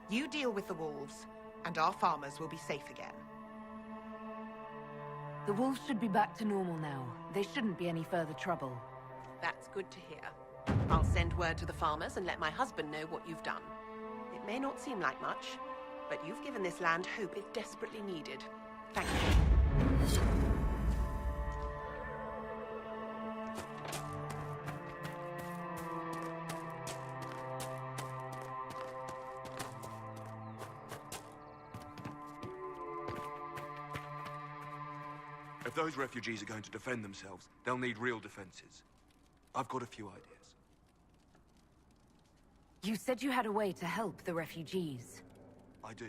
You deal with the wolves, and our farmers will be safe again. The wolves should be back to normal now. They shouldn't be any further trouble. That's good to hear. I'll send word to the farmers and let my husband know what you've done. It may not seem like much, but you've given this land hope it desperately needed. Thank you. If those refugees are going to defend themselves, they'll need real defenses. I've got a few ideas. You said you had a way to help the refugees. I do.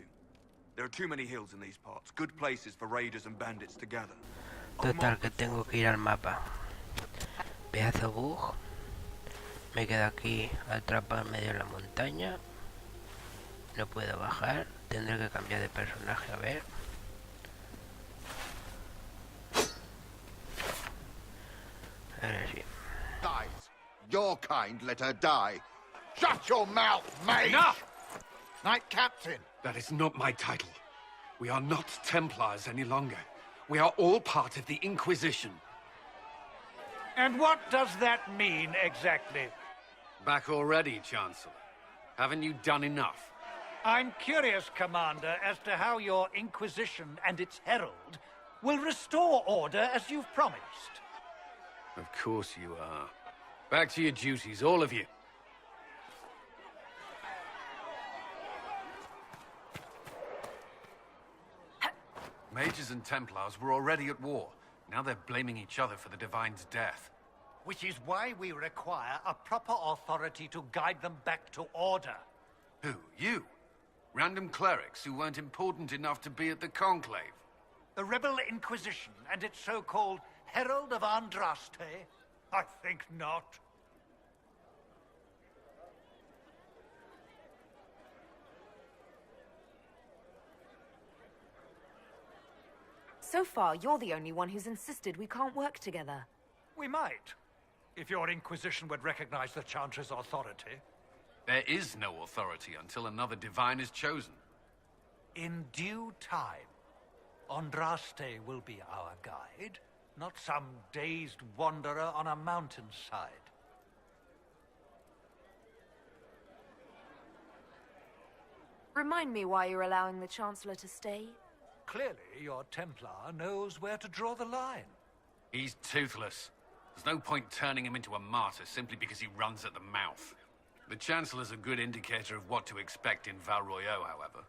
There are too many hills in these parts, good places for raiders and bandits to gather. Total, que tengo que ir al mapa. Pedazo bug. Me quedo aquí atrapado en medio de la montaña. No puedo bajar. Tendré que cambiar de personaje, a ver. Ahora sí. Dies. Your kind let her die. Shut your mouth, mate! Enough! Knight Captain! That is not my title. We are not Templars any longer. We are all part of the Inquisition. And what does that mean, exactly? Back already, Chancellor. Haven't you done enough? I'm curious, Commander, as to how your Inquisition and its herald will restore order as you've promised. Of course you are. Back to your duties, all of you. Mages and Templars were already at war. Now they're blaming each other for the Divine's death. Which is why we require a proper authority to guide them back to order. Who? You? Random clerics who weren't important enough to be at the Conclave? The Rebel Inquisition and its so-called Herald of Andraste? I think not. So far, you're the only one who's insisted we can't work together. We might, if your Inquisition would recognize the Chancellor's authority. There is no authority until another Divine is chosen. In due time, Andraste will be our guide, not some dazed wanderer on a mountainside. Remind me why you're allowing the Chancellor to stay? Clearly, your Templar knows where to draw the line. He's toothless. There's no point turning him into a martyr simply because he runs at the mouth. The Chancellor's a good indicator of what to expect in Val Royeaux, however.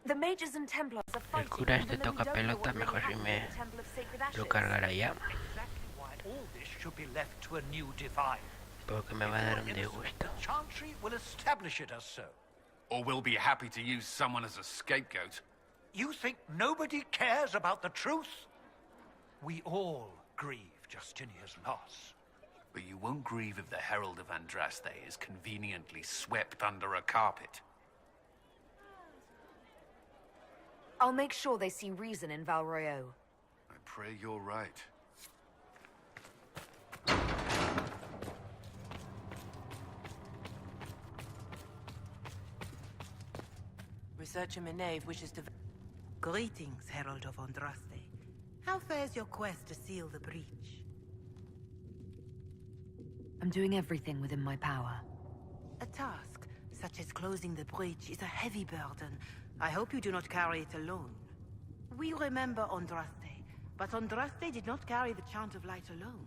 The mages and Templars are El fighting. cura este toca pelota, mejor si me lo cargará ya. Exactly why all this should be left to a new divine. Porque me va a dar un disgusto. Chantry will establish it as so. Or we'll be happy to use someone as a scapegoat. You think nobody cares about the truth? We all grieve Justinia's loss. But you won't grieve if the Herald of Andraste is conveniently swept under a carpet. I'll make sure they see reason in Val Royeaux. I pray you're right. Researcher Menave wishes to... Greetings, Herald of Andraste. How fares your quest to seal the breach? I'm doing everything within my power. A task, such as closing the breach, is a heavy burden. I hope you do not carry it alone. We remember Andraste, but Andraste did not carry the Chant of Light alone.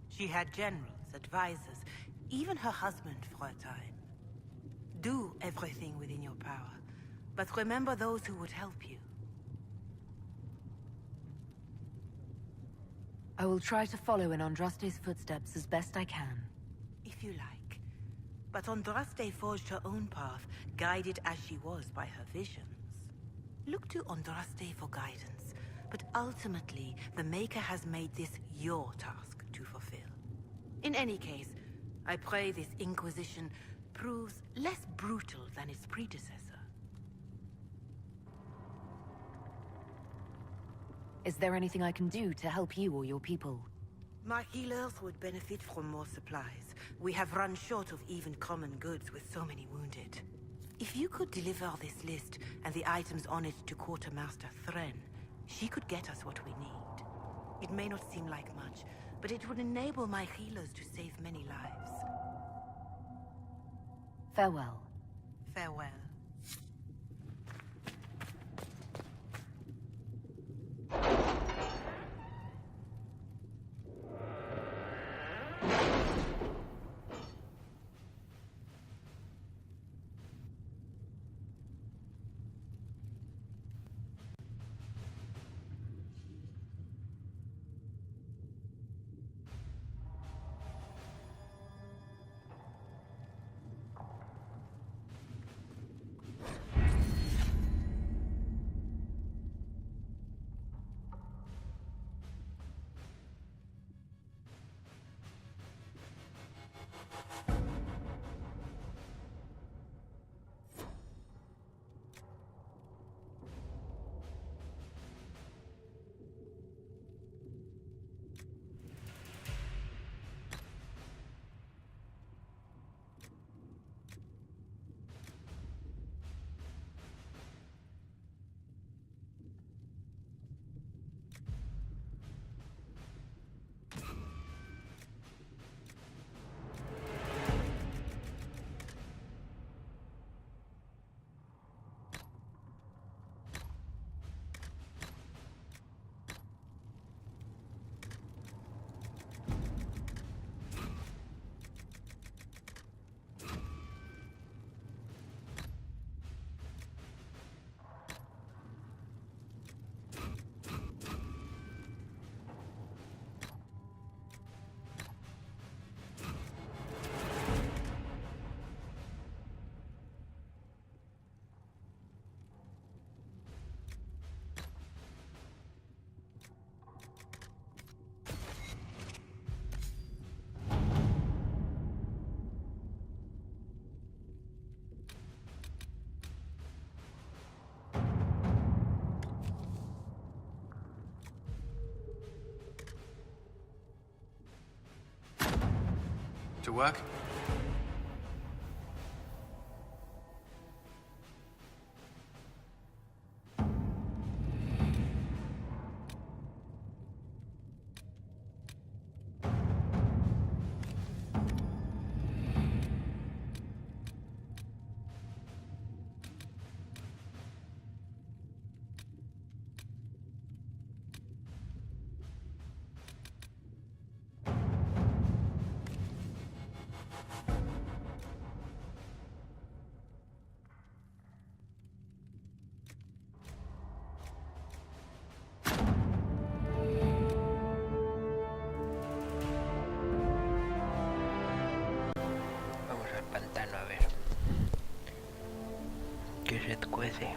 She had generals, advisors, even her husband for a time. Do everything within your power, but remember those who would help you. I will try to follow in Andraste's footsteps as best I can. If you like. But Andraste forged her own path, guided as she was by her visions. Look to Andraste for guidance, but ultimately, the Maker has made this your task to fulfill. In any case, I pray this Inquisition proves less brutal than its predecessor. Is there anything I can do to help you or your people? My healers would benefit from more supplies. We have run short of even common goods with so many wounded. If you could deliver this list and the items on it to Quartermaster Thren, she could get us what we need. It may not seem like much, but it would enable my healers to save many lives. Farewell. Farewell. To work? Vamos al pantano a ver qué se cuece.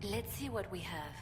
Let's see what we have.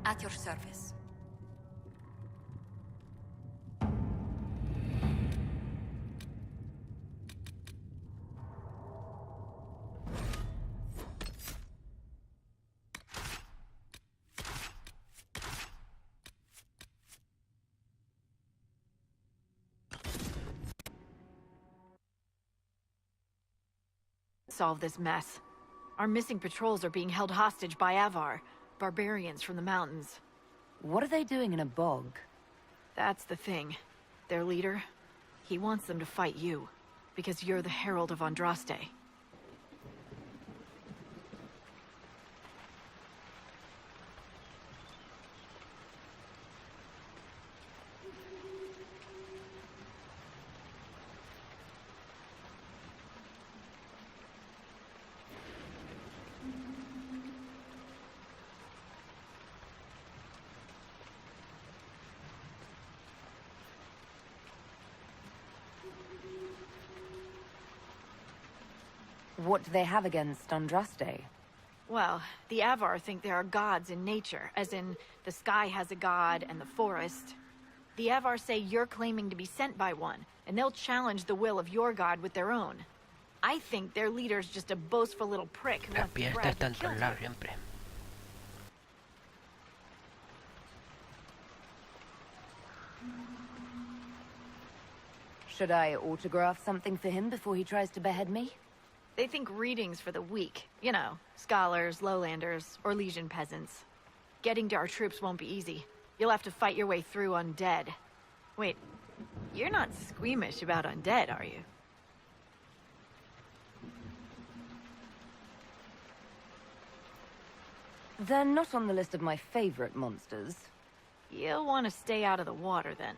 At your service. solve this mess. Our missing patrols are being held hostage by Avar, barbarians from the mountains. What are they doing in a bog? That's the thing. Their leader, he wants them to fight you, because you're the Herald of Andraste. What do they have against Andraste? Well, the Avar think there are gods in nature, as in the sky has a god and the forest. The Avar say you're claiming to be sent by one, and they'll challenge the will of your god with their own. I think their leader's just a boastful little prick who La wants to fiesta brag está en he killed todos you. lados siempre. Should I autograph something for him before he tries to behead me? They think readings for the weak. You know, scholars, lowlanders, or Legion peasants. Getting to our troops won't be easy. You'll have to fight your way through undead. Wait, you're not squeamish about undead, are you? They're not on the list of my favorite monsters. You'll want to stay out of the water, then.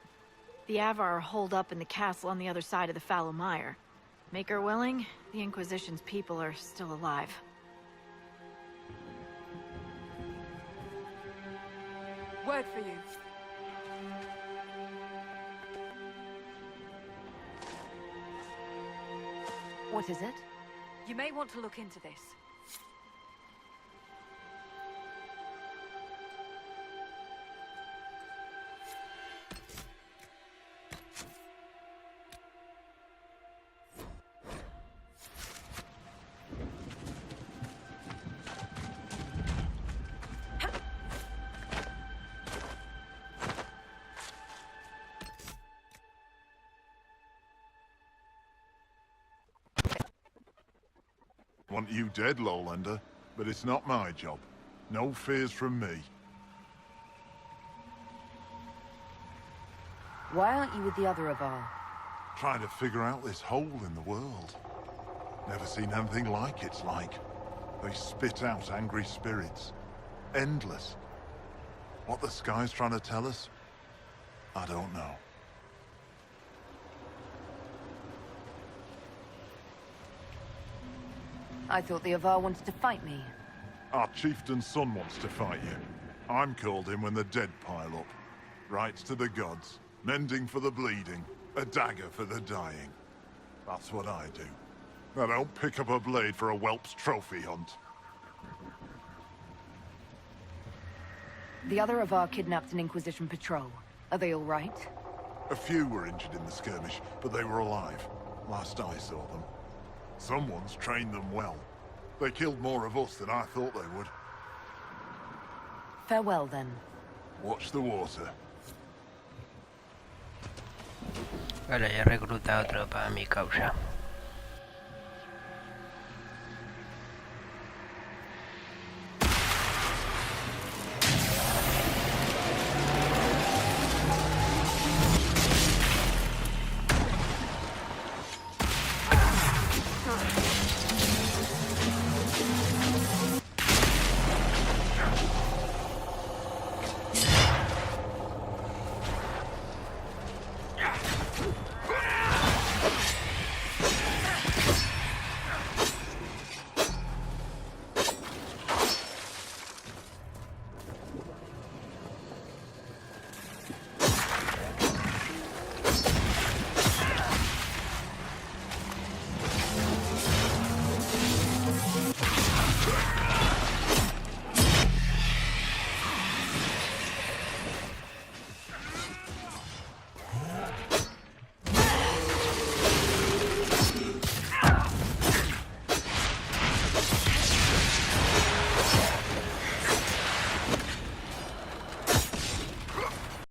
The Avar are holed up in the castle on the other side of the fallow mire. Make her willing, the Inquisition's people are still alive. Word for you. What is it? You may want to look into this. Want you dead, Lowlander, but it's not my job. No fears from me. Why aren't you with the other Avar? Trying to figure out this hole in the world. Never seen anything like it's like. They spit out angry spirits. Endless. What the sky's trying to tell us? I don't know. I thought the Avar wanted to fight me. Our chieftain's son wants to fight you. I'm called in when the dead pile up. Rights to the gods, mending for the bleeding, a dagger for the dying. That's what I do. I don't pick up a blade for a whelp's trophy hunt. The other Avar kidnapped an Inquisition patrol. Are they all right? A few were injured in the skirmish, but they were alive. Last I saw them. Someone's trained them well. They killed more of us than I thought they would. Farewell, then. Watch the water. Vale, ya he reclutado tropa a mi causa.